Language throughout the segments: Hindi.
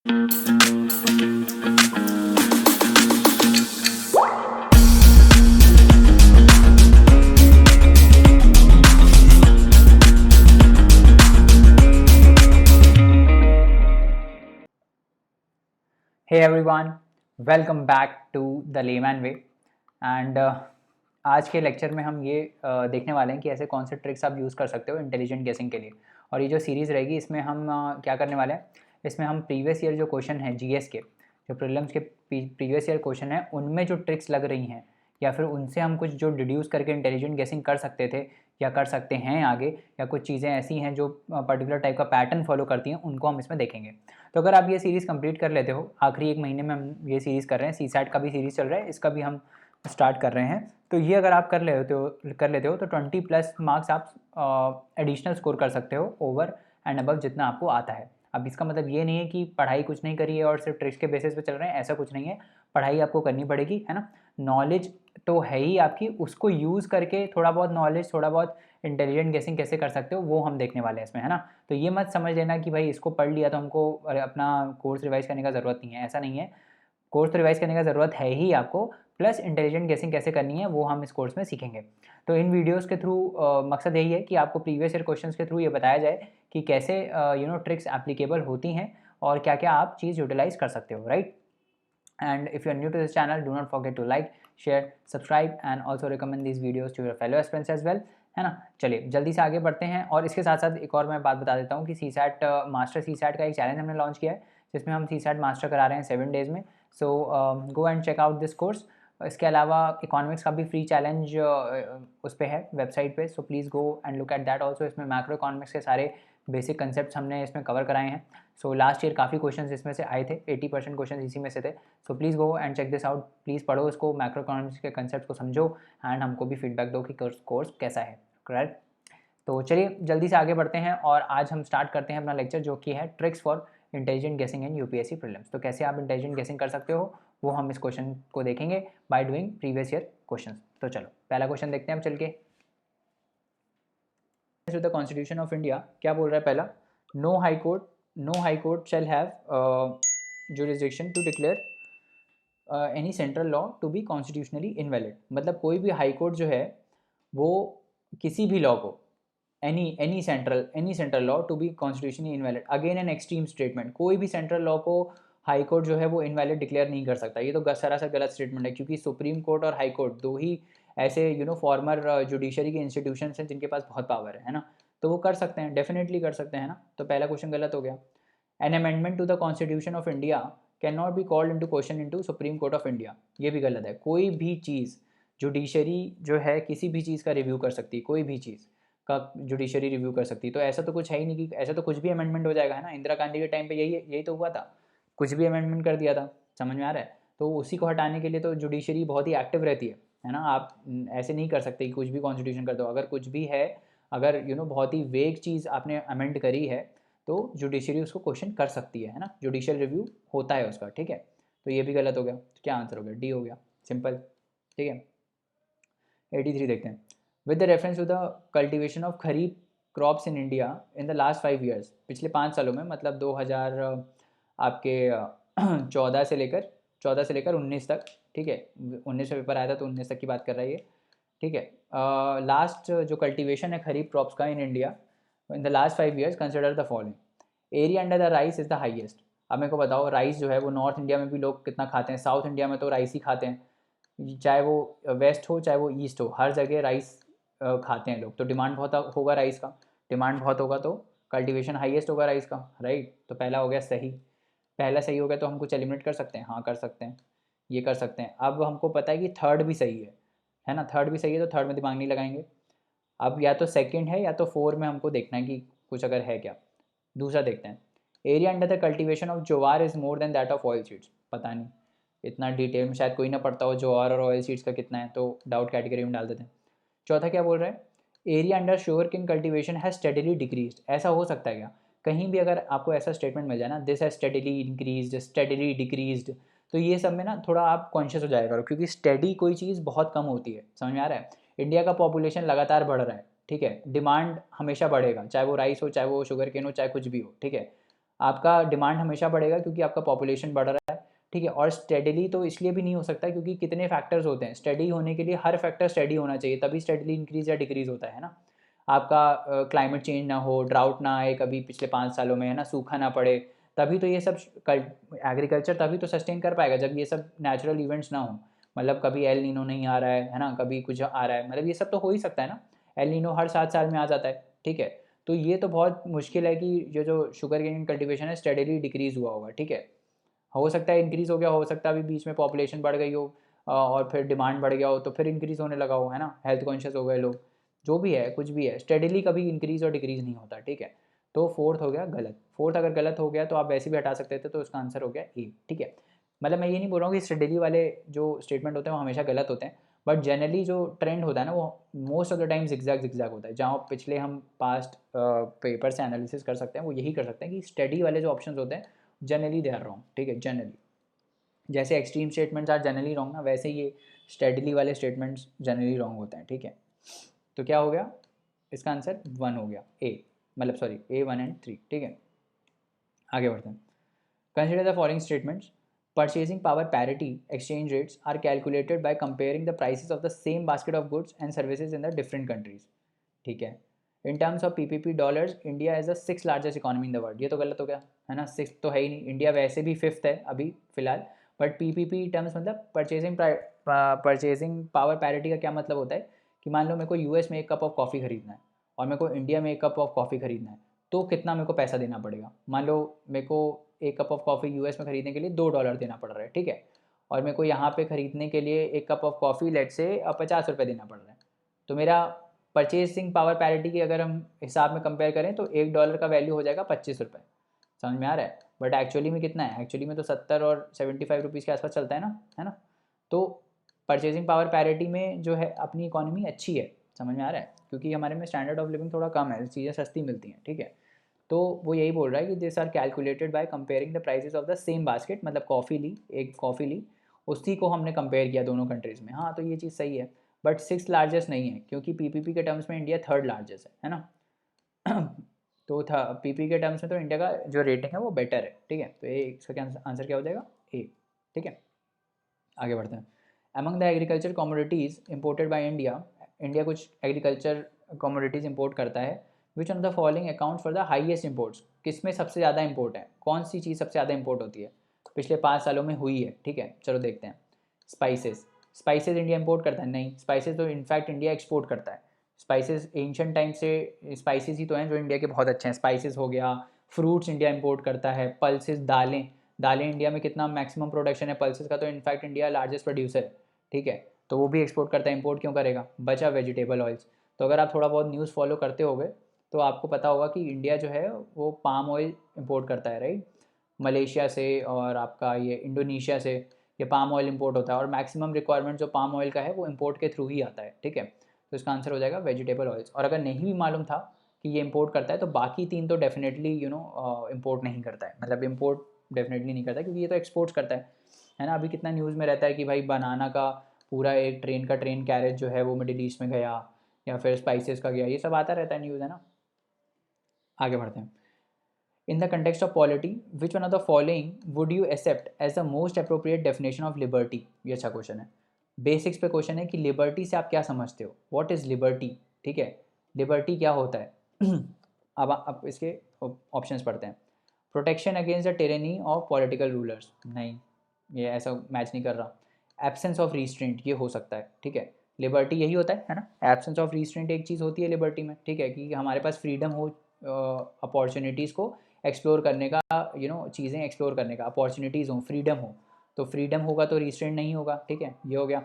Hey everyone, welcome back to the Layman Way and आज के लेक्चर में हम ये देखने वाले हैं कि ऐसे कौन से ट्रिक्स आप यूज़ कर सकते हो इंटेलिजेंट गेसिंग के लिए। और ये जो सीरीज़ रहेगी इसमें हम क्या करने वाले हैं, इसमें हम प्रीवियस ईयर जो क्वेश्चन हैं जीएस के, जो प्रीलिम्स के प्रीवियस ईयर क्वेश्चन हैं उनमें जो ट्रिक्स लग रही हैं या फिर उनसे हम कुछ जो डिड्यूस करके इंटेलिजेंट गेसिंग कर सकते थे या कर सकते हैं आगे, या कुछ चीज़ें ऐसी हैं जो पर्टिकुलर टाइप का पैटर्न फॉलो करती हैं, उनको हम इसमें देखेंगे। तो अगर आप ये सीरीज़ कंप्लीट कर लेते हो, आखिरी एक महीने में हम ये सीरीज़ कर रहे हैं, सीसैट का भी सीरीज़ चल रहा है, इसका भी हम स्टार्ट कर रहे हैं। तो ये अगर आप कर लेते हो तो 20+ मार्क्स आप एडिशनल स्कोर कर सकते हो ओवर एंड अबव जितना आपको आता है। अब इसका मतलब ये नहीं है कि पढ़ाई कुछ नहीं करी है और सिर्फ ट्रिक्स के बेसिस पे चल रहे हैं, ऐसा कुछ नहीं है। पढ़ाई आपको करनी पड़ेगी, है ना। नॉलेज तो है ही आपकी, उसको यूज़ करके थोड़ा बहुत नॉलेज, थोड़ा बहुत इंटेलिजेंट गेसिंग कैसे कर सकते हो वो हम देखने वाले हैं इसमें, है ना। तो ये मत समझ लेना कि भाई इसको पढ़ लिया तो हमको अपना कोर्स रिवाइज करने का ज़रूरत नहीं है, ऐसा नहीं है। कोर्स तो रिवाइज करने का ज़रूरत है ही आपको, प्लस इंटेलिजेंट गेसिंग कैसे करनी है वो हम इस कोर्स में सीखेंगे। तो इन वीडियोस के थ्रू मकसद यही है कि आपको प्रीवियस ईयर क्वेश्चंस के थ्रू ये बताया जाए कि कैसे ट्रिक्स एप्लीकेबल होती हैं और क्या क्या आप चीज़ यूटिलाइज कर सकते हो, right. And if you are new to this channel, do not forget to like, share, subscribe and also recommend this videos to your fellow aspirants as well, है ना। चलिए जल्दी से आगे बढ़ते हैं। और इसके साथ साथ एक और मैं बात बता देता हूँ कि सीसैट मास्टर सीसैट का एक चैलेंज हमने लॉन्च किया है, जिसमें हम सीसैट मास्टर करा रहे हैं 7 डेज़ में। So go and check out this course. इसके अलावा इकोनॉमिक्स का भी फ्री चैलेंज उस पर है वेबसाइट पे, सो please go and look at that also. इसमें मैक्रो इकोनॉमिक्स के सारे बेसिक कंसेप्ट हमने इसमें कवर कराए हैं। सो लास्ट ईयर काफ़ी क्वेश्चंस इसमें से आए थे, 80% क्वेश्चन इसी में से थे। So please go and check this out, please पढ़ो इसको, मैक्रो इकोनॉमिक्स के कंसेप्ट को समझो एंड हमको भी फीडबैक दो कि कोर्स कैसा है, करेक्ट। तो चलिए जल्दी से आगे बढ़ते हैं और आज हम स्टार्ट करते हैं अपना लेक्चर, जो कि है ट्रिक्स फॉर इंटेलिजेंट गेसिंग इन यूपीएससी प्रीलिम्स। तो कैसे आप इंटेलिजेंट गेसिंग कर सकते हो वो हम इस क्वेश्चन को देखेंगे by doing previous year question. तो चलो पहला क्वेश्चन देखते हैं हम चल के। द कॉन्स्टिट्यूशन ऑफ इंडिया क्या बोल रहा है पहला, no high court shall have jurisdiction to declare any central law to be constitutionally invalid. मतलब कोई भी हाई कोर्ट जो है वो किसी भी लॉ को, any central law to be constitutionally invalid, again an extreme statement. कोई भी सेंट्रल लॉ को हाई कोर्ट जो है वो इनवैलिड डिक्लेयर नहीं कर सकता। ये तो सरासर गलत स्टेटमेंट है, क्योंकि सुप्रीम कोर्ट और हाई कोर्ट दो ही ऐसे फॉर्मर जुडिशरी के इंस्टीट्यूशन हैं जिनके पास बहुत पावर है ना। तो वो कर सकते हैं, डेफिनेटली कर सकते हैं ना। तो पहला क्वेश्चन गलत हो गया। An amendment to the constitution of India can not be called into question into supreme court of India, ये भी गलत है। कोई भी चीज़ जुडिशरी जो है किसी भी चीज़ का रिव्यू कर सकती है, कोई भी चीज़ का जुडिशरी रिव्यू कर सकती है। तो ऐसा तो कुछ है ही नहीं कि ऐसा तो कुछ भी अमेंडमेंट हो जाएगा, है ना। इंदिरा गांधी के टाइम पे यही तो हुआ था, कुछ भी अमेंडमेंट कर दिया था, समझ में आ रहा है। तो उसी को हटाने के लिए तो जुडिशरी बहुत ही एक्टिव रहती है ना। आप ऐसे नहीं कर सकते कि कुछ भी कॉन्स्टिट्यूशन कर दो। अगर कुछ भी है, अगर बहुत ही वेग चीज़ आपने अमेंड करी है तो जुडिशरी उसको क्वेश्चन कर सकती है ना। जुडिशियल रिव्यू होता है उसका, ठीक है। तो ये भी गलत हो गया। तो क्या आंसर हो गया, डी हो गया, सिंपल, ठीक है। 83 देखते हैं। With the reference to the cultivation of kharif crops in India in the last 5 years, पिछले 5 सालों में, मतलब 2000 आपके 14 से लेकर 19 तक, ठीक है। 19 में पेपर आया था तो 19 तक की बात कर रहा है ये, ठीक है। लास्ट जो कल्टीवेशन है खरीफ क्रॉप्स का इन India in the last 5 years, consider the following. Area under the rice is the highest. अब मेरे को बताओ, राइस जो है वो नॉर्थ इंडिया में भी लोग कितना खाते हैं, साउथ इंडिया में तो राइस ही खाते हैं, चाहे वो वेस्ट हो चाहे वो ईस्ट हो, हर जगह राइस खाते हैं लोग। तो डिमांड बहुत होगा राइस का, डिमांड बहुत होगा तो कल्टीवेशन हाईएस्ट होगा राइस का, राइट। तो पहला हो गया सही, पहला सही हो गया। तो हम कुछ एलिमिनेट कर सकते हैं, हाँ कर सकते हैं, ये कर सकते हैं। अब हमको पता है कि थर्ड भी सही है ना। थर्ड भी सही है तो थर्ड में दिमाग नहीं लगाएंगे। अब या तो सेकंड है या तो 4 में हमको देखना है कि कुछ अगर है क्या। दूसरा देखते हैं। Area under the cultivation of jowar is more than that of oil seeds. पता नहीं, इतना डिटेल में शायद कोई ना पढ़ता हो ज्वार और ऑयल सीड्स का कितना है, तो डाउट कैटेगरी में डाल देते हैं। चौथा क्या बोल रहा है, एरिया अंडर शुगर किन कल्टीवेशन हैज स्टेडीली डिक्रीज्ड। ऐसा हो सकता है क्या, कहीं भी अगर आपको ऐसा स्टेटमेंट मिल जाए ना, this has steadily increased, steadily decreased, तो ये सब में ना थोड़ा आप कॉन्शियस हो जाया करो, क्योंकि स्टेडी कोई चीज़ बहुत कम होती है, समझ में आ रहा है। इंडिया का पॉपुलेशन लगातार बढ़ रहा है, ठीक है। डिमांड हमेशा बढ़ेगा, चाहे वो राइस हो, चाहे वो शुगर केन हो, चाहे कुछ भी हो, ठीक है। आपका डिमांड हमेशा बढ़ेगा क्योंकि आपका पॉपुलेशन बढ़ रहा है, ठीक है। और स्टेडीली तो इसलिए भी नहीं हो सकता क्योंकि कितने फैक्टर्स होते हैं, स्टडी होने के लिए हर फैक्टर स्टडी होना चाहिए तभी स्टेडीली इंक्रीज या डिक्रीज होता है ना। आपका क्लाइमेट चेंज ना हो, ड्राउट ना आए कभी पिछले 5 सालों में, है ना, सूखा ना पड़े, तभी तो ये सब एग्रीकल्चर तभी तो सस्टेन कर पाएगा जब ये सब नेचुरल इवेंट्स ना हो। मतलब कभी एल नीनो नहीं आ रहा है ना, कभी कुछ आ रहा है, मतलब ये सब तो हो ही सकता है ना। एल नीनो हर 7 साल में आ जाता है, ठीक है। तो ये तो बहुत मुश्किल है कि ये जो शुगर केन कल्टिवेशन है स्टेडीली डिक्रीज हुआ होगा, ठीक है। हो सकता है इंक्रीज हो गया, हो सकता है अभी बीच में पॉपुलेशन बढ़ गई हो और फिर डिमांड बढ़ गया हो तो फिर इंक्रीज होने लगा हो, है ना, हेल्थ कॉन्शियस हो गए लोग, जो भी है कुछ भी है, स्टेडीली कभी इंक्रीज और डिक्रीज नहीं होता, ठीक है। तो फोर्थ हो गया गलत। फोर्थ अगर गलत हो गया तो आप वैसे भी हटा सकते थे, तो उसका आंसर हो गया ए, ठीक है। मतलब मैं ये नहीं बोल रहा हूँ कि स्टेडीली वाले जो स्टेटमेंट होते हैं वो हमेशा गलत होते हैं, बट जनरली जो ट्रेंड होता है ना वो most of the time zigzag zigzag होता है। जहाँ पिछले हम पास्ट पेपर से एनालिसिस कर सकते हैं वो यही कर सकते हैं कि स्टडी वाले जो ऑप्शंस होते हैं जनरली दे आर रॉन्ग, ठीक है। जनरली जैसे extreme statements are generally wrong ना, वैसे ये स्टेडली वाले स्टेटमेंट्स जनरली रॉन्ग होते हैं, ठीक है। तो क्या हो गया, इसका आंसर 1 हो गया, ए, मतलब सॉरी ए 1 एंड 3, ठीक है। आगे बढ़ते हैं। Consider the following statements. Purchasing power parity exchange rates are calculated by comparing the prices of the same basket of goods and services in the different countries, ठीक है। In terms of PPP dollars India is the 6th largest economy in the world, ये तो गलत हो गया, है ना, 6th तो है ही नहीं, इंडिया वैसे भी 5th है अभी फिलहाल। बट पीपीपी टर्म्स मतलब परचेजिंग पावर पैरिटी का क्या मतलब होता है कि मान लो मेरे को यूएस में एक कप ऑफ कॉफ़ी खरीदना है और मेरे को इंडिया में एक कप ऑफ कॉफ़ी खरीदना है, तो कितना मेरे को पैसा देना पड़ेगा। मान लो मेरे को एक कप ऑफ कॉफ़ी यूएस में खरीदने के लिए $2 देना पड़ रहा है, ठीक है। और मेरे को यहाँ पे खरीदने के लिए एक कप ऑफ कॉफ़ी लेट से 50 रुपये देना पड़ रहा है। तो मेरा परचेसिंग पावर पैरिटी की अगर हम हिसाब में कंपेयर करें तो $1 का वैल्यू हो जाएगा 25 रुपये। समझ में आ रहा है। बट एक्चुअली में कितना है, एक्चुअली में तो 70 और 75 रुपीज़ के आसपास चलता है ना, है ना। तो परचेसिंग पावर पैरिटी में जो है अपनी इकोनॉमी अच्छी है, समझ में आ रहा है, क्योंकि हमारे में स्टैंडर्ड ऑफ लिविंग थोड़ा कम है, चीज़ें सस्ती मिलती हैं, ठीक है। तो वो यही बोल रहा है कि this are calculated by comparing the prices of the same basket, मतलब कॉफ़ी ली, एक कॉफ़ी ली, उसी को हमने कंपेयर किया दोनों कंट्रीज़ में। हाँ तो ये चीज़ सही है, बट 6th लार्जेस्ट नहीं है क्योंकि पीपीपी के टर्म्स में इंडिया 3rd लार्जेस्ट है ना। तो था पीपी के टर्म्स में तो इंडिया का जो रेटिंग है वो बेटर है, ठीक है। तो ये इसका क्या आंसर क्या हो जाएगा, ए, ठीक है। आगे बढ़ते हैं। Among the agriculture commodities imported by India, India कुछ एग्रीकल्चर कमोडिटीज़ इंपोर्ट करता है। Which on the following account for the highest imports, किस में सबसे ज़्यादा इंपोर्ट है, कौन सी चीज़ सबसे ज़्यादा इंपोर्ट होती है पिछले 5 सालों में हुई है, ठीक है। चलो देखते हैं। स्पाइसेस, स्पाइसेस इंडिया इंपोर्ट करता है, नहीं। स्पाइसेस तो इनफैक्ट इंडिया एक्सपोर्ट करता है। स्पाइसेस एंशिएंट टाइम से स्पाइसेस ही तो हैं जो इंडिया के बहुत अच्छे हैं। स्पाइसेस हो गया, फ्रूट्स इंडिया इंपोर्ट करता है, पल्सेस, दालें, दालें इंडिया में कितना मैक्सिमम प्रोडक्शन है पल्सेस का, तो इनफैक्ट इंडिया लार्जेस्ट प्रोड्यूसर है, ठीक है। तो वो भी एक्सपोर्ट करता है, इंपोर्ट क्यों करेगा। बचा वेजिटेबल ऑयल्स। तो अगर आप थोड़ा बहुत न्यूज़ फॉलो करते होगे तो आपको पता होगा कि इंडिया जो है वो पाम ऑयल इंपोर्ट करता है, राइट, मलेशिया से और आपका ये इंडोनेशिया से ये पाम ऑयल इंपोर्ट होता है, और मैक्सिमम रिक्वायरमेंट जो पाम ऑयल का है वो इंपोर्ट के थ्रू ही आता है, ठीक है। तो इसका आंसर हो जाएगा वेजिटेबल ऑयल्स। और अगर नहीं भी मालूम था कि ये इंपोर्ट करता है तो बाकी 3 तो डेफिनेटली इंपोर्ट नहीं करता है, मतलब इंपोर्ट डेफिनेटली नहीं करता क्योंकि ये तो एक्सपोर्ट्स करता है ना। अभी कितना न्यूज़ में रहता है कि भाई बनाना का पूरा एक ट्रेन कैरेज जो है वो मिडिल ईस्ट में गया, या फिर स्पाइसेस का गया, ये सब आता रहता है न्यूज़, है ना। आगे बढ़ते हैं। In the context of polity which one of the following would you accept as the most appropriate definition of liberty, ये अच्छा क्वेश्चन है। बेसिक्स पे क्वेश्चन है कि लिबर्टी से आप क्या समझते हो, व्हाट इज़ लिबर्टी, ठीक है। लिबर्टी क्या होता है। अब इसके ऑप्शंस पढ़ते हैं। Protection against the tyranny of political rulers, नहीं, ये ऐसा मैच नहीं कर रहा। एब्सेंस ऑफ रिस्ट्रेंट, ये हो सकता है, ठीक है। लिबर्टी यही होता है ना। एब्सेंस ऑफ रिस्ट्रेंट एक चीज़ होती है लिबर्टी में, ठीक है, कि हमारे पास फ्रीडम हो अपॉर्चुनिटीज़ को एक्सप्लोर करने का, चीज़ें एक्सप्लोर करने का अपॉर्चुनिटीज़ हो, फ्रीडम हो। तो फ्रीडम होगा तो रिस्ट्रेंट नहीं होगा, ठीक है, ये हो गया।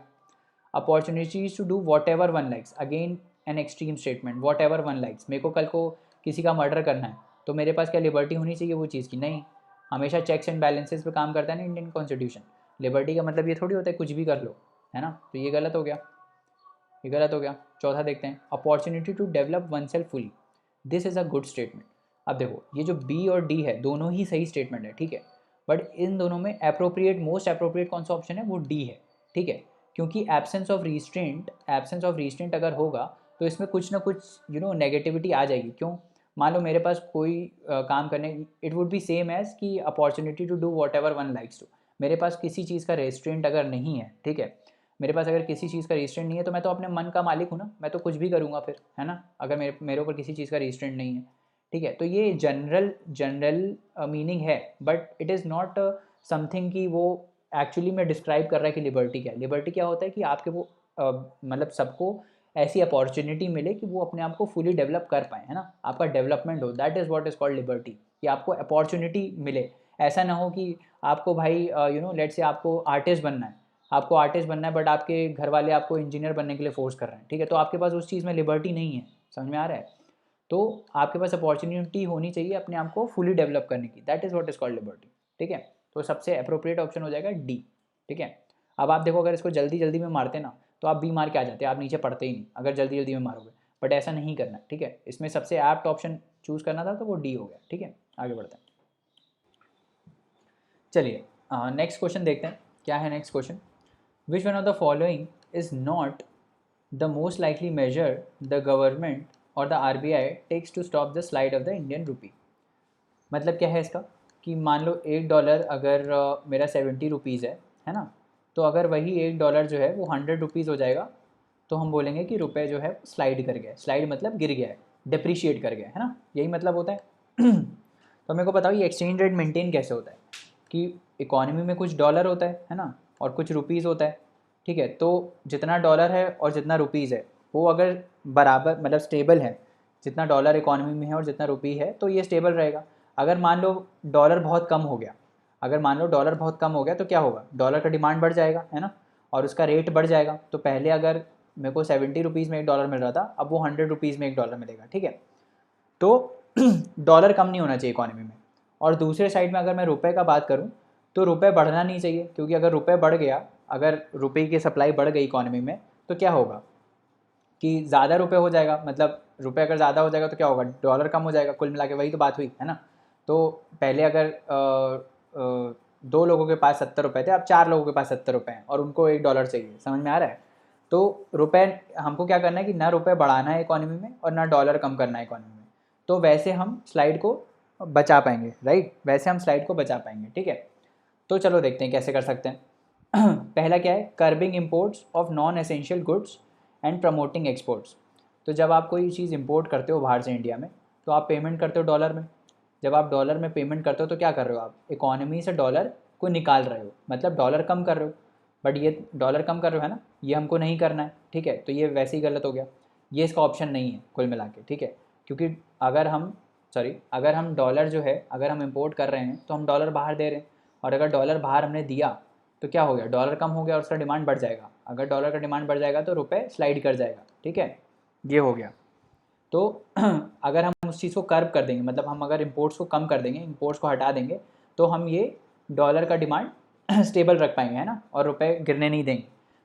Opportunities to do whatever one likes, again an extreme statement, whatever one likes. मेरे को कल को किसी का मर्डर करना है तो मेरे पास क्या लिबर्टी होनी चाहिए वो चीज़ की, नहीं। हमेशा चेक्स एंड बैलेंसेस पे काम करता है ना इंडियन कॉन्स्टिट्यूशन। लिबर्टी का मतलब ये थोड़ी होता है कुछ भी कर लो, है ना। तो ये गलत हो गया, ये गलत हो गया। चौथा देखते हैं। Opportunity to develop oneself fully, this is a good statement. अब देखो ये जो बी और डी है दोनों ही सही स्टेटमेंट है, ठीक है। बट इन दोनों में अप्रोप्रिएट, मोस्ट अप्रोप्रिएट कौन सा ऑप्शन है, वो डी है, ठीक है। क्योंकि एब्सेंस ऑफ रिस्ट्रेंट अगर होगा तो इसमें कुछ ना कुछ नेगेटिविटी आ जाएगी। क्यों, मान लो मेरे पास कोई काम करने, it would be same as कि opportunity to do whatever one likes to. मेरे पास किसी चीज़ का रेस्ट्रेंट अगर नहीं है, ठीक है, मेरे पास अगर किसी चीज़ का रेस्ट्रेंट नहीं है तो मैं तो अपने मन का मालिक हूँ ना, मैं तो कुछ भी करूँगा फिर, है ना, अगर मेरे ऊपर किसी चीज़ का रेस्ट्रेंट नहीं है, ठीक है। तो ये जनरल जनरल मीनिंग है, but it is not something कि वो एक्चुअली में डिस्क्राइब कर रहा है कि लिबर्टी क्या है। लिबर्टी क्या होता है कि आपके वो मतलब सबको ऐसी अपॉर्चुनिटी मिले कि वो अपने आप को फुली डेवलप कर पाए, है ना, आपका डेवलपमेंट हो, that is what is called liberty, कि आपको अपॉर्चुनिटी मिले। ऐसा ना हो कि आपको भाई लेट से आपको आर्टिस्ट बनना है, आपको आर्टिस्ट बनना है बट आपके घर वाले आपको इंजीनियर बनने के लिए फोर्स कर रहे हैं, ठीक है, तो आपके पास उस चीज़ में लिबर्टी नहीं है, समझ में आ रहा है। तो आपके पास अपॉर्चुनिटी होनी चाहिए अपने आप को फुली डेवलप करने की, that is what is called liberty, ठीक है। तो सबसे अप्रोप्रिएट ऑप्शन हो जाएगा डी, ठीक है। अब आप देखो, अगर इसको जल्दी जल्दी में मारते ना तो आप बी मार के आ जाते, आप नीचे पढ़ते ही नहीं अगर जल्दी जल्दी में मारोगे, बट ऐसा नहीं करना, ठीक है। इसमें सबसे एप्ट ऑप्शन चूज़ करना था तो वो डी हो गया, ठीक है। आगे बढ़ते हैं, चलिए नेक्स्ट क्वेश्चन देखते हैं। क्या है next question? Which one of the following is not the most likely major the government or the RBI takes to stop the slide of the Indian rupee. मतलब क्या है इसका, कि मान लो $1 अगर मेरा 70 रुपीज़ है ना, तो अगर वही $1 जो है वो 100 रुपीज़ हो जाएगा, तो हम बोलेंगे कि रुपए जो है स्लाइड कर गया, स्लाइड मतलब गिर गया है, डिप्रिशिएट कर गया है ना, यही मतलब होता है। तो मेरे को बताओ ये एक्सचेंज रेट मेंटेन कैसे होता है, कि इकोनॉमी में कुछ डॉलर होता है ना, और कुछ रुपीज़ होता है, ठीक है। तो जितना डॉलर है और जितना रुपीज़ है वो अगर बराबर मतलब स्टेबल है, जितना डॉलर इकोनॉमी में है और जितना रुपी है तो ये स्टेबल रहेगा। अगर मान लो डॉलर बहुत कम हो गया, अगर मान लो डॉलर बहुत कम हो गया तो क्या होगा, डॉलर का डिमांड बढ़ जाएगा, है ना, और उसका रेट बढ़ जाएगा। तो पहले अगर मेरे को 70 रुपीज़ में $1 मिल रहा था, अब वो 100 रुपीज़ में $1 मिलेगा, ठीक है। तो डॉलर कम नहीं होना चाहिए इकोनॉमी में। और दूसरे साइड में अगर मैं रुपए का बात करूँ तो रुपए बढ़ना नहीं चाहिए, क्योंकि अगर रुपए बढ़ गया, अगर रुपए की सप्लाई बढ़ गई इकोनॉमी में तो क्या होगा कि ज़्यादा रुपए हो जाएगा, मतलब रुपए अगर ज़्यादा हो जाएगा तो क्या होगा, डॉलर कम हो जाएगा। कुल मिला के वही तो बात हुई, है ना। तो पहले अगर 2 लोगों के पास 70 रुपये थे, अब 4 लोगों के पास 70 रुपये हैं और उनको $1 चाहिए, समझ में आ रहा है। तो रुपए हमको क्या करना है कि ना रुपए बढ़ाना है इकोनॉमी में और ना डॉलर कम करना है इकोनॉमी में। तो वैसे हम स्लाइड को बचा पाएंगे, राइट, वैसे हम स्लाइड को बचा पाएंगे, ठीक है। तो चलो देखते हैं कैसे कर सकते हैं। पहला क्या है, curbing imports of non essential goods and promoting exports. तो जब आप कोई चीज़ इंपोर्ट करते हो बाहर से इंडिया में, तो आप पेमेंट करते हो डॉलर में। जब आप डॉलर में पेमेंट करते हो तो क्या कर रहे हो, आप इकोनॉमी से डॉलर को निकाल रहे हो, मतलब डॉलर कम कर रहे हो। बट ये डॉलर कम कर रहे हो, है ना, ये हमको नहीं करना है, ठीक है। तो ये वैसे ही गलत हो गया, ये इसका ऑप्शन नहीं है कुल मिला के, ठीक है। क्योंकि अगर हम डॉलर जो है अगर हम इम्पोर्ट कर रहे हैं तो हम डॉलर बाहर दे रहे हैं, और अगर डॉलर बाहर हमने दिया तो क्या हो गया, डॉलर कम हो गया और उसका डिमांड बढ़ जाएगा। अगर डॉलर का डिमांड बढ़ जाएगा तो रुपए स्लाइड कर जाएगा, ठीक है, ये हो गया। तो अगर हम उस चीज़ को कर्व कर देंगे, मतलब हम अगर इम्पोर्ट्स को कम कर देंगे, इम्पोर्ट्स को हटा देंगे, तो हम ये डॉलर का डिमांड स्टेबल रख पाएंगे, है ना, और रुपए गिरने नहीं देंगे।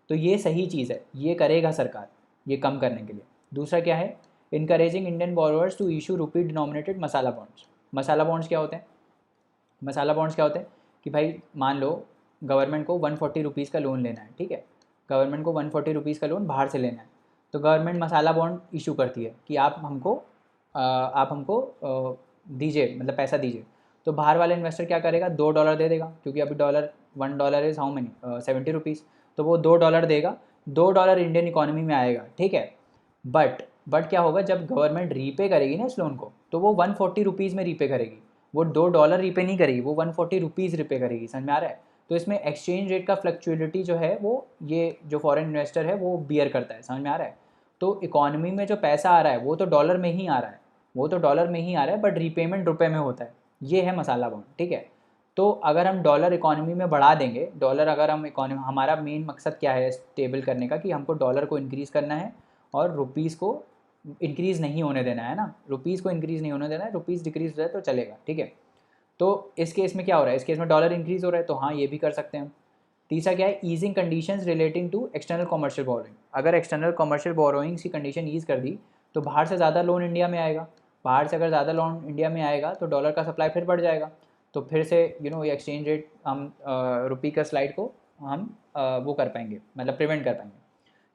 तो ये सही चीज़ है, ये करेगा सरकार, ये कम करने के लिए। दूसरा क्या है, encouraging Indian borrowers to issue rupee denominated masala bonds. Masala bonds क्या होते हैं, मसाला बॉन्ड्स क्या होते हैं कि भाई मान लो गवर्नमेंट को 140 रुपीज़ का लोन लेना है, ठीक है, गवर्नमेंट को 140 रुपीज़ का लोन बाहर से लेना है, तो गवर्नमेंट मसाला बॉन्ड इशू करती है कि आप हमको दीजिए, मतलब पैसा दीजिए। तो बाहर वाला इन्वेस्टर क्या करेगा, $2 दे देगा, क्योंकि अभी $1 इज़ हाउ मनी 70 रुपीज़, तो वो $2 देगा, $2 इंडियन इकोनॉमी में आएगा, ठीक है। बट क्या होगा, जब गवर्नमेंट रीपे करेगी ना इस लोन को, तो वो 140 रुपीज़ में रीपे करेगी, वो $2 रीपे नहीं करेगी, वो 140 रुपीज़ रीपे करेगी, समझ में आ रहा है। तो इसमें एक्सचेंज रेट का फ्लक्चुएलिटी जो है वो ये जो फॉरेन इन्वेस्टर है वो बियर करता है, समझ में आ रहा है। तो इकोनॉमी में जो पैसा आ रहा है वो तो डॉलर में ही आ रहा है, वो तो डॉलर में ही आ रहा है, बट रीपेमेंट रुपए में होता है, ये है मसाला बॉन्ड, ठीक है। तो अगर हम डॉलर इकोनॉमी में बढ़ा देंगे, डॉलर अगर हम इकोनॉमी, हमारा मेन मकसद क्या है स्टेबल करने का, कि हमको डॉलर को इंक्रीज़ करना है और रुपीज़ को इंक्रीज़ नहीं होने देना है ना, रुपीज़ को इंक्रीज़ नहीं होने देना है, रुपीज़ डिक्रीज़ हो जाए तो चलेगा, ठीक है। तो इस केस में क्या हो रहा है, इस केस में डॉलर इंक्रीज़ हो रहा है, तो हाँ ये भी कर सकते हैं हम। तीसरा क्या है, easing conditions relating to external commercial borrowing. अगर एक्सटर्नल कमर्शियल बोरोइंग्स की कंडीशन ईज कर दी तो बाहर से ज़्यादा लोन इंडिया में आएगा, बाहर से अगर ज़्यादा लोन इंडिया में आएगा तो डॉलर का सप्लाई फिर बढ़ जाएगा, तो फिर से ये एक्सचेंज रेट हम रुपी का स्लाइड को हम वो कर पाएंगे, मतलब प्रिवेंट कर पाएंगे।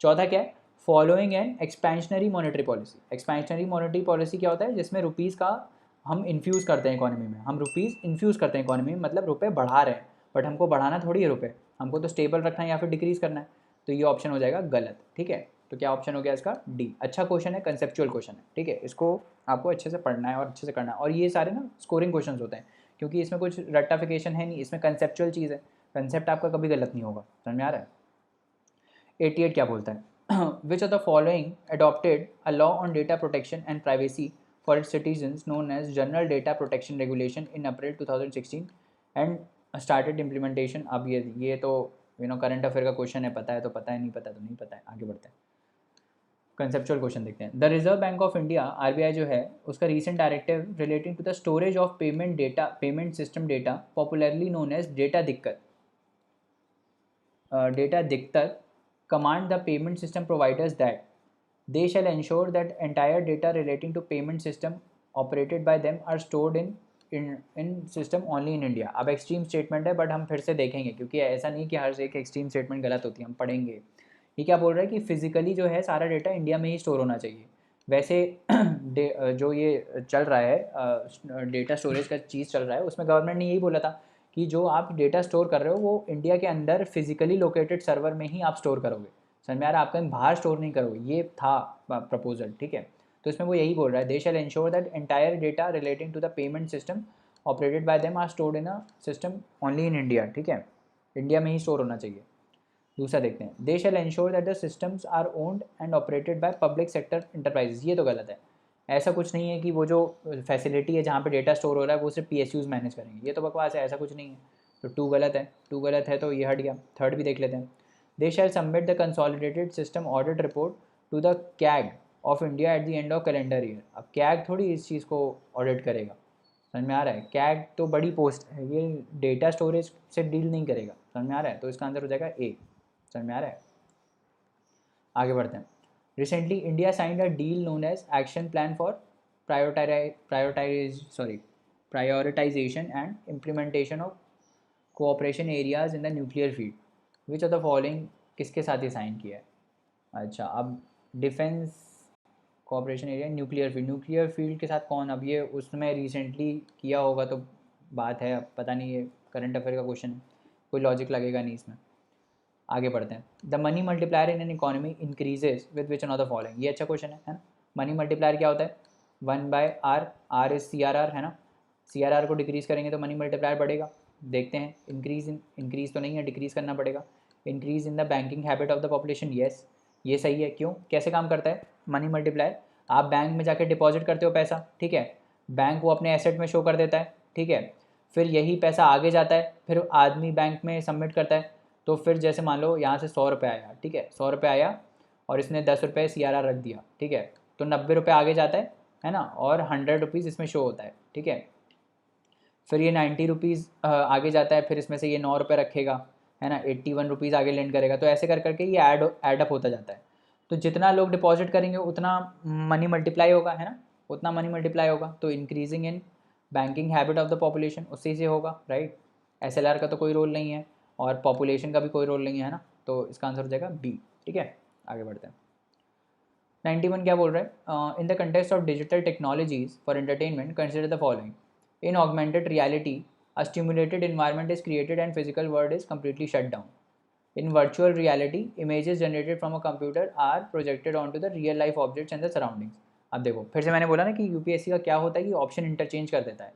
चौथा क्या है, following an expansionary monetary policy. Expansionary monetary policy क्या होता है? जिसमें रुपीज़ का हम इन्फ्यूज़ करते हैं इकोनॉमी में, हम रुपीज़ इन्फ्यूज़ करते हैं इकोनॉमी में, मतलब रुपए बढ़ा रहे हैं, बट हमको बढ़ाना थोड़ी है रुपए, हमको तो स्टेबल रखना है या फिर डिक्रीज़ करना है। तो ये ऑप्शन हो जाएगा गलत, ठीक है। तो क्या ऑप्शन हो गया इसका? डी। अच्छा क्वेश्चन है, कंसेप्चुअल क्वेश्चन है, ठीक है, इसको आपको अच्छे से पढ़ना है और अच्छे से करना है। और ये सारे ना स्कोरिंग क्वेश्चन होते हैं, क्योंकि इसमें कुछ रट्टाफिकेशन है नहीं, इसमें कंसेप्चुअल चीज़ है, कंसेप्ट आपका कभी गलत नहीं होगा। समझ में आ रहा है? 88 क्या बोलता है? Which of the following adopted a law on data protection and privacy for its citizens known as general data protection regulation in April 2016 and started implementation. अब ये तो करंट अफेयर का क्वेश्चन है, पता है तो पता है, नहीं पता तो नहीं पता है। आगे बढ़ते हैं, कंसेप्चुअल क्वेश्चन देखते हैं। The reserve bank of India RBI जो है उसका recent directive relating to the storage of payment data, payment system data, popularly known as data दिक्कत, डेटा दिक्कत, command the payment system providers that they shall ensure that entire data relating to payment system operated by them are stored in system only in India। अब एक्सट्रीम स्टेटमेंट है, बट हम फिर से देखेंगे, क्योंकि ऐसा नहीं कि हर एक एक्सट्रीम स्टेटमेंट गलत होती है, हम पढ़ेंगे। ये क्या बोल रहा है कि फिजिकली जो है सारा डेटा इंडिया में ही स्टोर होना चाहिए। वैसे जो ये चल रहा है डेटा स्टोरेज का चीज़ चल रहा है, उसमें गवर्नमेंट ने यही बोला था कि जो आप डेटा स्टोर कर रहे हो वो इंडिया के अंदर फिजिकली लोकेटेड सर्वर में ही आप स्टोर करोगे। समझ में आ रहा है? आप कहीं बाहर स्टोर नहीं करोगे, ये था प्रपोजल, ठीक है। तो इसमें वो यही बोल रहा है, they shall ensure that entire data relating to the payment system operated by them are stored in a system only in India, ठीक है, इंडिया में ही स्टोर होना चाहिए। दूसरा देखते हैं, they shall ensure that the systems are owned and operated by public sector enterprises. ये तो गलत है, ऐसा कुछ नहीं है कि वो जो फैसिलिटी है जहाँ पे डेटा स्टोर हो रहा है वो सिर्फ PSUs मैनेज करेंगे, ये तो बकवास है, ऐसा कुछ नहीं है। तो 2 गलत है, 2 गलत है तो ये हट गया। थर्ड भी देख लेते हैं, they shall submit the consolidated system audit report to the CAG of India at the end of calendar year. अब कैग थोड़ी इस चीज़ को ऑडिट करेगा, समझ में आ रहा है? कैग तो बड़ी पोस्ट है, ये डेटा स्टोरेज से डील नहीं करेगा, समझ में आ रहा है? तो इसका आंसर हो जाएगा ए। समझ में आ रहा है? आगे बढ़ते हैं। Recently India signed a deal known as action plan for prioritisation and implementation of cooperation areas in the nuclear field. Which of the following किसके साथ ही साइन किया है? अच्छा, अब defence cooperation area nuclear field के साथ कौन? अब ये उसमें रिसेंटली किया होगा तो बात है, अब पता नहीं, ये करंट अफेयर का क्वेश्चन है, कोई लॉजिक लगेगा नहीं इसमें। आगे बढ़ते हैं। The money multiplier in an economy increases with which of the following. ये अच्छा क्वेश्चन है ना? मनी मल्टीप्लायर क्या होता है? 1/r, r इज CRR है ना, CRR को डिक्रीज़ करेंगे तो मनी मल्टीप्लायर बढ़ेगा। देखते हैं, इंक्रीज़ तो नहीं है, डिक्रीज़ करना पड़ेगा। Increase in the banking habit of the population, yes, ये सही है। क्यों? कैसे काम करता है मनी मल्टीप्लायर? आप बैंक में जाके डिपॉजिट करते हो पैसा, ठीक है, बैंक वो अपने एसेट में शो कर देता है, ठीक है, फिर यही पैसा आगे जाता है, फिर आदमी बैंक में सबमिट करता है। तो फिर जैसे मान लो यहाँ से 100 रुपये आया, ठीक है, 100 रुपये आया और इसने 10 रुपये CRR रख दिया, ठीक है, तो 90 रुपये आगे जाता है ना, और 100 रुपीज़ इसमें शो होता है, ठीक है। फिर ये 90 रुपीज़ आगे जाता है, फिर इसमें से ये 9 रुपये रखेगा, है ना, 81 रुपीज़ आगे लेंड करेगा। तो ऐसे कर करके ये ऐड अप होता जाता है। तो जितना लोग डिपॉजिट करेंगे उतना मनी मल्टीप्लाई होगा, है ना, उतना मनी मल्टीप्लाई होगा। तो increasing in banking habit of the population उसी से होगा, राइट। SLR का तो कोई रोल नहीं है और पॉपुलेशन का भी कोई रोल नहीं है ना, तो इसका आंसर हो जाएगा बी, ठीक है। आगे बढ़ते हैं। 91 क्या बोल रहा है? इन the context of digital technologies for entertainment consider the following. In augmented reality, a stimulated environment is created and physical world is completely shut down. In virtual reality, images generated from a computer are projected onto the real life objects and the surroundings. अब देखो, फिर से मैंने बोला ना कि UPSC का क्या होता है कि ऑप्शन इंटरचेंज कर देता है।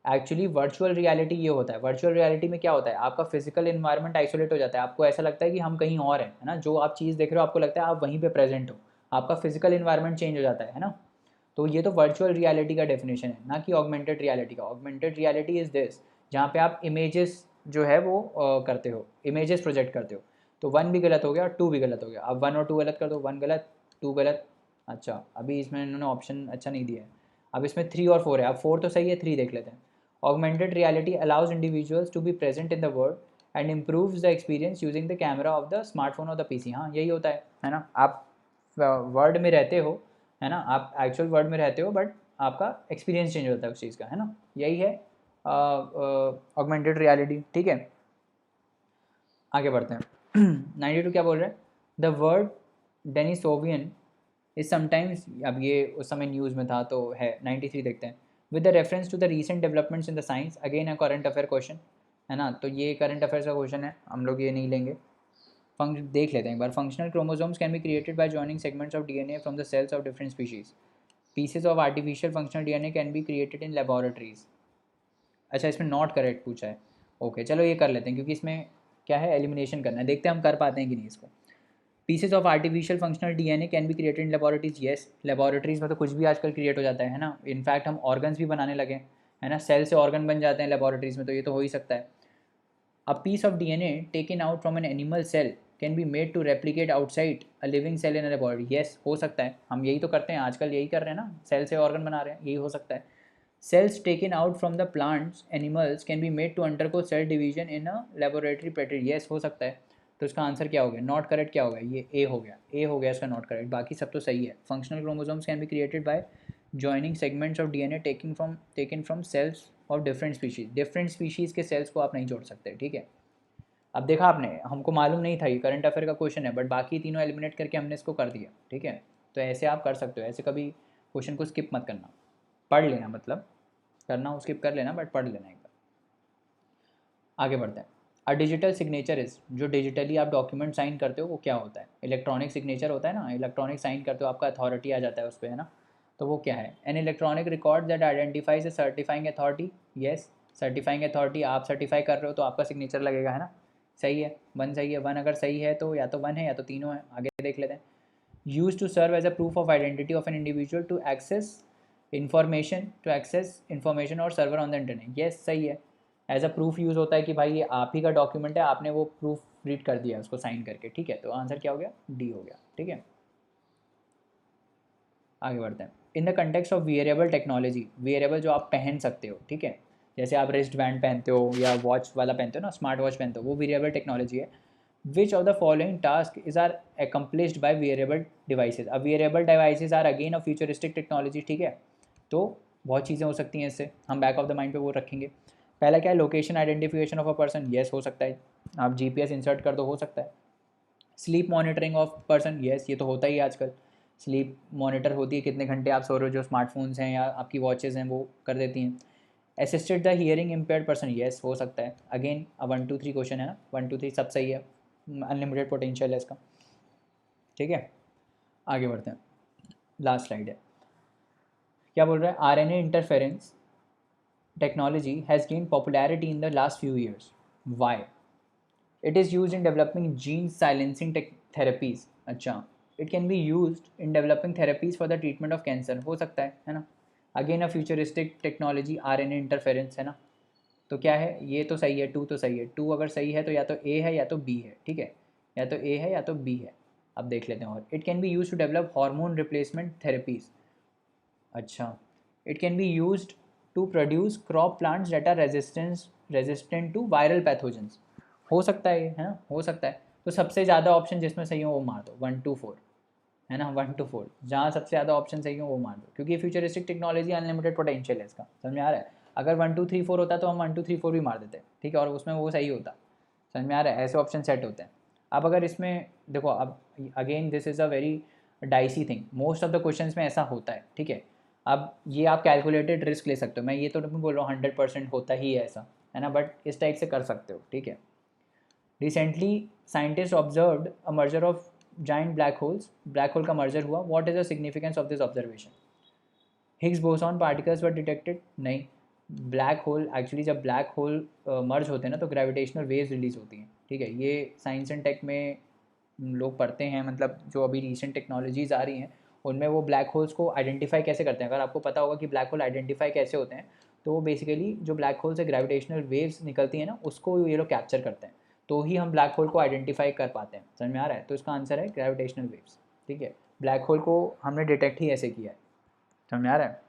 एक्चुअली वर्चुअल रियलिटी ये होता है, वर्चुअल रियलिटी में क्या होता है, आपका फिजिकल इन्वायरमेंट आइसोलेट हो जाता है, आपको ऐसा लगता है कि हम कहीं और हैं, है ना, जो आप चीज़ देख रहे हो आपको लगता है आप वहीं पे प्रेजेंट हो, आपका फिजिकल इन्वायरमेंट चेंज हो जाता है ना। तो ये तो वर्चुअल रियलिटी का डेफिनेशन है, ना कि ऑगमेंटेड रियलिटी का। ऑगमेंटेड रियलिटी इज़ दिस, जहाँ पे आप इमेजेस जो है वो करते हो, इमेजेस प्रोजेक्ट करते हो। तो 1 भी गलत हो गया, 2 भी गलत हो गया। अब 1 और 2 गलत कर दो, 1 गलत, 2 गलत। अच्छा, अभी इसमें इन्होंने ऑप्शन अच्छा नहीं दिया है। अब इसमें 3 और 4 है, अब 4 तो सही है, 3 देख लेते हैं। Augmented reality allows individuals to be present in the world and improves the experience using the camera of the smartphone और द PC। हाँ, यही होता है ना, आप वर्ल्ड में रहते हो, है ना, आप एक्चुअल वर्ल्ड में रहते हो, बट आपका एक्सपीरियंस चेंज होता है उस चीज़ का, है ना, यही है ऑगमेंटेड रियलिटी, ठीक है। आगे बढ़ते हैं। 92 क्या बोल रहे हैं? द वर्ड डेनिसोवियन इज समटाइम्स, अब ये उस समय न्यूज़ में था तो है 93 देखते हैं, with the reference to the recent developments in the science, again a current affair question है ना, तो ये करंट अफेयर्स का क्वेश्चन है, हम लोग ये नहीं लेंगे। देख लेते हैं एक बार। Functional chromosomes can be created by joining segments of DNA from the cells of different species. Pieces of artificial functional DNA can be created in laboratories. अच्छा, इसमें नॉट करेक्ट पूछा है। ओके चलो ये कर लेते हैं, क्योंकि इसमें क्या है, एलिमिनेशन करना है, देखते हैं हम कर पाते हैं कि नहीं इसको। Pieces of artificial functional DNA can be created in laboratories, yes, laboratories में तो कुछ भी आजकल क्रिएट हो जाता है ना, इनफैक्ट हम ऑर्गन्स भी बनाने लगे है ना, सेल से ऑर्गन बन जाते हैं लेबोरेटरीज में, तो ये तो हो ही सकता है। A piece of DNA taken out from an animal cell can be made to replicate outside a living cell in a laboratory. Yes, हो सकता है, हम यही तो करते हैं आजकल, यही कर रहे हैं ना, सेल से ऑर्गन बना रहे हैं, यही हो सकता है। Cells taken out from the plants animals can be made to undergo cell division in a laboratory petri. Yes, हो सकता है। तो इसका आंसर क्या हो गया, नॉट करेक्ट क्या हो गया, ये ए हो गया, ए हो गया इसका नॉट करेक्ट, बाकी सब तो सही है। Functional chromosomes can be created by joining segments of DNA taken from cells of different species. Different species के सेल्स को आप नहीं जोड़ सकते, ठीक है। अब देखा आपने, हमको मालूम नहीं था ये करंट अफेयर का क्वेश्चन है, बट बाकी तीनों एलिमिनेट करके हमने इसको कर दिया, ठीक है। तो ऐसे आप कर सकते हो, ऐसे कभी क्वेश्चन को स्किप मत करना, पढ़ लेना, मतलब करना हो स्किप कर लेना, बट पढ़ लेना एक बार। आगे बढ़ते हैं। अ डिजिटल सिग्नेचर इज, जो डिजिटली आप डॉक्यूमेंट साइन करते हो वो क्या होता है, इलेक्ट्रॉनिक सिग्नेचर होता है ना, इलेक्ट्रॉनिक साइन करते हो, आपका अथॉरिटी आ जाता है उस पर, है ना, तो वो क्या है, an electronic record that identifies A certifying authority. Yes, certifying authority, आप सर्टिफाई कर रहे हो तो आपका सिग्नेचर लगेगा, है ना, सही है, वन सही है, वन अगर सही है तो या तो वन है या तो तीनों है। आगे देख लेते हैं। Use to serve as a proof of identity of an individual to access information or server on the internet. Yes, सही है, एज अ प्रूफ यूज़ होता है कि भाई ये आप ही का डॉक्यूमेंट है, आपने वो प्रूफ रीड कर दिया उसको साइन करके, ठीक है, तो आंसर क्या हो गया, डी हो गया, ठीक है। आगे बढ़ते हैं। In the context of wearable technology, wearable जो आप पहन सकते हो, ठीक है, जैसे आप रिस्ट बैंड पहनते हो या वॉच वाला पहनते हो ना, स्मार्ट वॉच पहनते हो, वो वियरेबल टेक्नोलॉजी है। Which of the following task is are accomplished by wearable devices. अब wearable devices are again a futuristic technology, ठीक है, तो बहुत चीज़ें हो सकती हैं इससे, हम बैक ऑफ द माइंड पे वो रखेंगे। पहला क्या है, location identification of a person, yes हो सकता है, आप जीपीएस इंसर्ट कर दो, हो सकता है। Sleep monitoring of person, yes, ये तो होता ही है आजकल, स्लीप मॉनिटर होती है, कितने घंटे आप सो रहे हो, जो स्मार्टफोन्स हैं या आपकी वॉचेज़ हैं वो कर देती हैं। Assisted the hearing impaired person, yes हो सकता है, अगेन 1 2 3 क्वेश्चन है ना, 1 2 3 सब सही है, अनलिमिटेड पोटेंशियल है इसका, ठीक है। आगे बढ़ते हैं, लास्ट स्लाइड है, क्या बोल रहा है, RNA interference technology has gained popularity in the last few years. Why? It is used in developing gene silencing therapies. अच्छा, it can be used in developing therapies for the treatment of cancer. हो सकता है ना, again a futuristic technology, RNA interference, है ना, तो क्या है, ये तो सही है, टू तो सही है, टू अगर सही है तो या तो ए है या तो बी है, ठीक है, या तो ए है या तो बी है। अब देख लेते हैं, और it can be use to develop hormone replacement therapies. अच्छा, it can be use to produce crop plants that are resistant to viral pathogens. हो सकता है, है ना, हो सकता है, तो सबसे ज़्यादा ऑप्शन जिसमें सही हो वो मार दो, 1 2 4, है ना, 1 2 4, जहाँ सबसे ज़्यादा ऑप्शन सही हो वो मार दो, क्योंकि फ्यूचरिस्टिक टेक्नोलॉजी अनलिमिटेड पोटेंशियल है इसका, समझ में आ रहा है। अगर 1 2 3 4 होता तो हम 1 2 3 4 भी मार देते, ठीक है, और उसमें वो सही होता, समझ में आ रहा है, ऐसे ऑप्शन सेट होते हैं। अब अगर इसमें देखो, अब again this is a very dicey thing, most of the questions में ऐसा होता है, ठीक है। अब ये आप कैलकुलेटेड रिस्क ले सकते हो, मैं ये तो नहीं बोल रहा हूँ 100% होता ही है ऐसा, है ना, बट इस टाइप से कर सकते हो, ठीक है। Recently scientist observed a merger of giant black holes, black hole का मर्जर हुआ, what is the significance of this observation. Higgs boson particles were detected, नहीं, ब्लैक होल एक्चुअली जब ब्लैक होल मर्ज होते हैं ना तो ग्रेविटेशनल वेव्स रिलीज होती हैं, ठीक है, ये साइंस एंड टेक में लोग पढ़ते हैं, मतलब जो अभी रिसेंट टेक्नोलॉजीज़ आ रही हैं उनमें वो ब्लैक होल्स को आइडेंटिफाई कैसे करते हैं। अगर आपको पता होगा कि ब्लैक होल आइडेंटिफाई कैसे होते हैं, तो वो बेसिकली जो ब्लैक होल से ग्रेविटेशनल वेव्स निकलती हैं ना, उसको ये लोग कैप्चर करते हैं, तो ही हम ब्लैक होल को आइडेंटिफाई कर पाते हैं, समझ में आ रहा है, तो इसका आंसर है ग्रेविटेशनल वेव्स, ठीक है, ब्लैक होल को हमने डिटेक्ट ही ऐसे किया है, समझ में आ रहा है।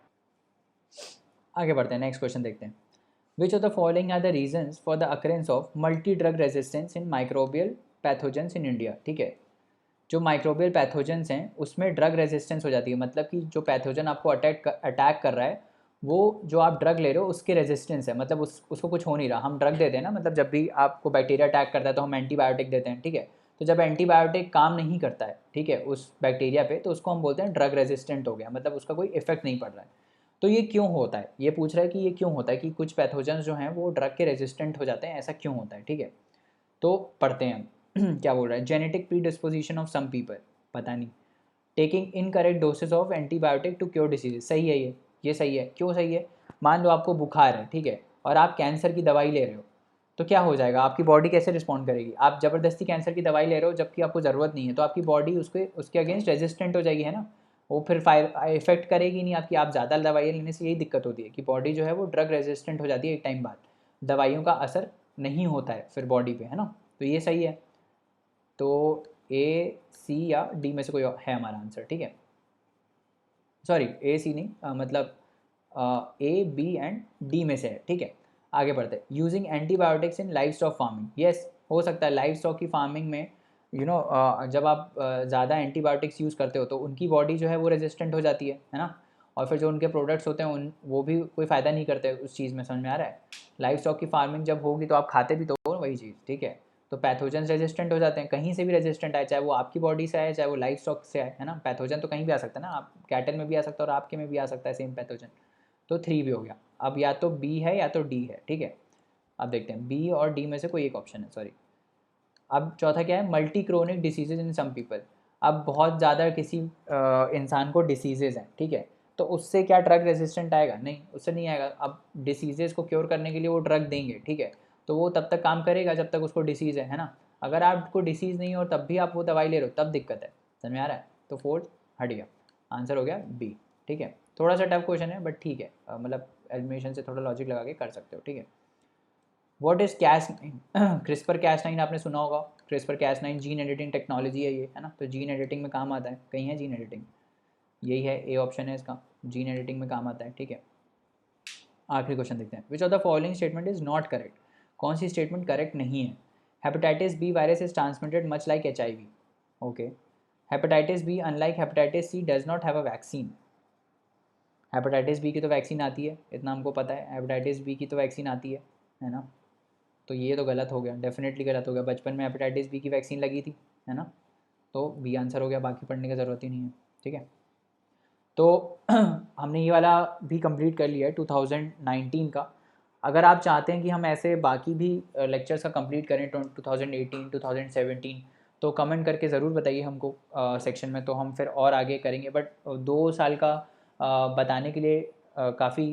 आगे बढ़ते हैं, नेक्स्ट क्वेश्चन देखते हैं। Which of the following are the reasons for the occurrence of multi drug resistance in microbial pathogens in India, ठीक है, जो माइक्रोबियल पैथोजेंस हैं उसमें ड्रग रेजिस्टेंस हो जाती है, मतलब कि जो पैथोजन आपको अटैक कर रहा है वो जो आप ड्रग ले रहे हो उसके रेजिस्टेंस है, मतलब उसको कुछ हो नहीं रहा, हम ड्रग देते हैं ना, मतलब जब भी आपको बैक्टीरिया अटैक करता है तो हम एंटीबायोटिक देते हैं, ठीक है, तो जब एंटीबायोटिक काम नहीं करता है, ठीक है, उस बैक्टीरिया पे, तो उसको हम बोलते हैं ड्रग रेजिस्टेंट हो गया, मतलब उसका कोई इफेक्ट नहीं पड़ रहा है। तो ये क्यों होता है, ये पूछ रहा है कि ये क्यों होता है कि कुछ पैथोजेंस जो हैं वो ड्रग के रेजिस्टेंट हो जाते हैं, ऐसा क्यों होता है, ठीक है। तो पढ़ते हैं हम क्या बोल रहा है, genetic predisposition of some people, पता नहीं, taking incorrect dosage of antibiotic to cure disease, सही है ये सही है। क्यों सही है, मान लो आपको बुखार है, ठीक है, और आप कैंसर की दवाई ले रहे हो, तो क्या हो जाएगा, आपकी बॉडी कैसे रिस्पॉन्ड करेगी, आप ज़बरदस्ती कैंसर की दवाई ले रहे हो जबकि आपको ज़रूरत नहीं है, तो आपकी बॉडी उसके अगेंस्ट रेजिस्टेंट हो जाएगी, है ना, वो फिर इफेक्ट करेगी नहीं आपकी। आप ज़्यादा दवाइयाँ लेने से यही दिक्कत होती है कि बॉडी जो है वो ड्रग रेजिस्टेंट हो जाती है एक टाइम बाद, दवाइयों का असर नहीं होता है फिर बॉडी पे, है ना, तो ये सही है। तो ए, सी या डी में से कोई है हमारा आंसर, ठीक है, सॉरी ए सी नहीं, मतलब ए बी एंड डी में से है, ठीक है। आगे बढ़ते हैं, यूजिंग एंटीबायोटिक्स इन लाइव स्टॉक फार्मिंग, येस हो सकता है लाइव स्टॉक की फार्मिंग में जब आप ज़्यादा एंटीबायोटिक्स यूज़ करते हो तो उनकी बॉडी जो है वो रेजिस्टेंट हो जाती है ना, और फिर जो उनके प्रोडक्ट्स होते हैं उन वो भी कोई फ़ायदा नहीं करते उस चीज़ में, समझ में आ रहा है। लाइव स्टॉक की फार्मिंग जब होगी तो आप खाते भी तो हो वही चीज़, ठीक है, तो पैथोजन रेजिस्टेंट हो जाते हैं, कहीं से भी रेजिस्टेंट आए, चाहे वो आपकी बॉडी से आए चाहे वो लाइव स्टॉक से आए, है ना, पैथोजन तो कहीं भी आ सकता है ना, आप कैटल में भी आ सकता है और आपके में भी आ सकता है सेम पैथोजन। तो 3 भी हो गया। अब या तो बी है या तो डी है, ठीक है। अब देखते हैं बी और डी में से कोई एक ऑप्शन है, सॉरी। अब चौथा क्या है, मल्टी क्रोनिक डिसीजेज इन सम पीपल, अब बहुत ज़्यादा किसी इंसान को डिसीजेज हैं, ठीक है, तो उससे क्या ड्रग रेजिस्टेंट आएगा, नहीं उससे नहीं आएगा। अब डिसीजेज को क्योर करने के लिए वो ड्रग देंगे, ठीक है, तो वो तब तक काम करेगा जब तक उसको डिसीज़ है ना। अगर आपको डिसीज़ नहीं हो तब भी आप वो दवाई ले रहे हो तब दिक्कत है, समझ में आ रहा है। तो फोर्थ हट गया, आंसर हो गया बी, ठीक है। थोड़ा सा टफ क्वेश्चन है बट ठीक है, मतलब एलिमिनेशन से थोड़ा लॉजिक लगा के कर सकते हो, ठीक है। What is Cas9 CRISPR Cas9 आपने सुना होगा, CRISPR Cas9 gene editing technology है ये, है ना, तो जीन एडिटिंग में काम आता है, कहीं है जीन एडिटिंग, यही है ए ऑप्शन है इसका, जीन एडिटिंग में काम आता है, ठीक है। आखिरी क्वेश्चन देखते हैं, which of the following statement is not correct, कौन सी स्टेटमेंट करेक्ट नहीं है। Hepatitis B virus is transmitted much like HIV, okay. Hepatitis B unlike hepatitis C does not have a vaccine, hepatitis B की तो वैक्सीन आती है, इतना हमको पता है, हेपेटाइटिस बी की तो वैक्सीन आती है ना, तो ये तो गलत हो गया, डेफिनेटली गलत हो गया, बचपन में हेपेटाइटिस बी की वैक्सीन लगी थी, है ना, तो बी आंसर हो गया, बाकी पढ़ने की ज़रूरत ही नहीं है, ठीक है। तो हमने ये वाला भी कंप्लीट कर लिया है 2019 का। अगर आप चाहते हैं कि हम ऐसे बाकी भी लेक्चर्स का कंप्लीट करें 2018 2017, तो कमेंट करके ज़रूर बताइए हमको सेक्शन में, तो हम फिर और आगे करेंगे। बट 2 साल का बताने के लिए काफ़ी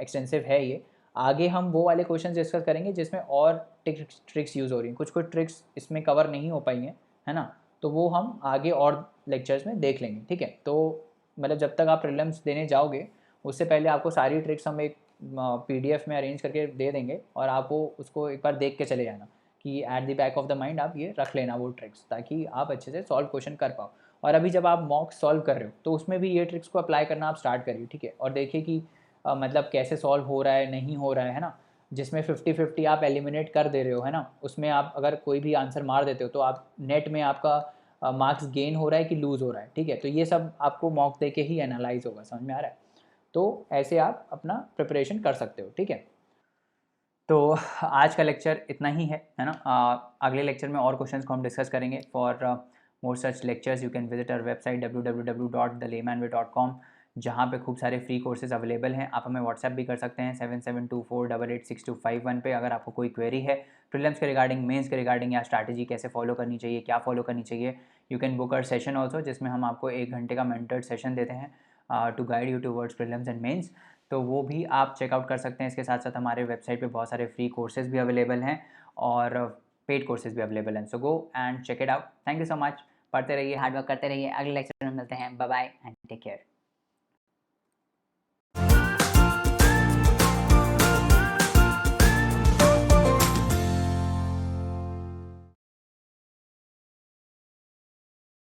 एक्सटेंसिव है ये। आगे हम वो वाले क्वेश्चन डिस्कस करेंगे जिसमें और ट्रिक्स यूज़ हो रही हैं, कुछ कुछ ट्रिक्स इसमें कवर नहीं हो पाई हैं, है ना, तो वो हम आगे और लेक्चर्स में देख लेंगे, ठीक है। तो मतलब जब तक आप प्रीलिम्स देने जाओगे उससे पहले आपको सारी ट्रिक्स हम एक PDF में अरेंज करके दे देंगे, और आप वो उसको एक बार देख के चले जाना कि at the back of the mind आप ये रख लेना वो ट्रिक्स, ताकि आप अच्छे से सॉल्व क्वेश्चन कर पाओ। और अभी जब आप मॉक सॉल्व कर रहे हो तो उसमें भी ये ट्रिक्स को अप्लाई करना आप स्टार्ट करिए, ठीक है, और देखिए कि मतलब कैसे सॉल्व हो रहा है नहीं हो रहा है ना। जिसमें 50-50 आप एलिमिनेट कर दे रहे हो, है ना, उसमें आप अगर कोई भी आंसर मार देते हो तो आप नेट में आपका मार्क्स गेन हो रहा है कि लूज़ हो रहा है, ठीक है, तो ये सब आपको मॉक दे के ही एनालाइज होगा, समझ में आ रहा है। तो ऐसे आप अपना प्रिपरेशन कर सकते हो, ठीक है। तो आज का लेक्चर इतना ही है ना। अगले लेक्चर में और क्वेश्चंस को हम डिस्कस करेंगे। For more such lectures you can visit our website www.thelaymanway.com, जहाँ पे खूब सारे फ्री कोर्सेज अवेलेबल हैं। आप हमें व्हाट्सएप भी कर सकते हैं 7724886251 पे, अगर आपको कोई क्वेरी है प्रीलिम्स के रिगार्डिंग, मेंस के रिगार्डिंग, या स्ट्रैटेजी कैसे फॉलो करनी चाहिए, क्या फॉलो करनी चाहिए। You can book our session also, जिसमें हम आपको 1 घंटे का मेंटर्ड सेशन देते हैं to guide you towards prelims and mains, तो वो भी आप चेकआउट कर सकते हैं। इसके साथ साथ हमारे वेबसाइट पे बहुत सारे फ्री कोर्सेज भी अवेलेबल हैं और पेड कोर्सेज भी अवेलेबल हैं, so go and check it out. Thank you so much, पढ़ते रहिए, हार्ड वर्क करते रहिए। अगले लेक्चर में मिलते हैं, bye bye and take care.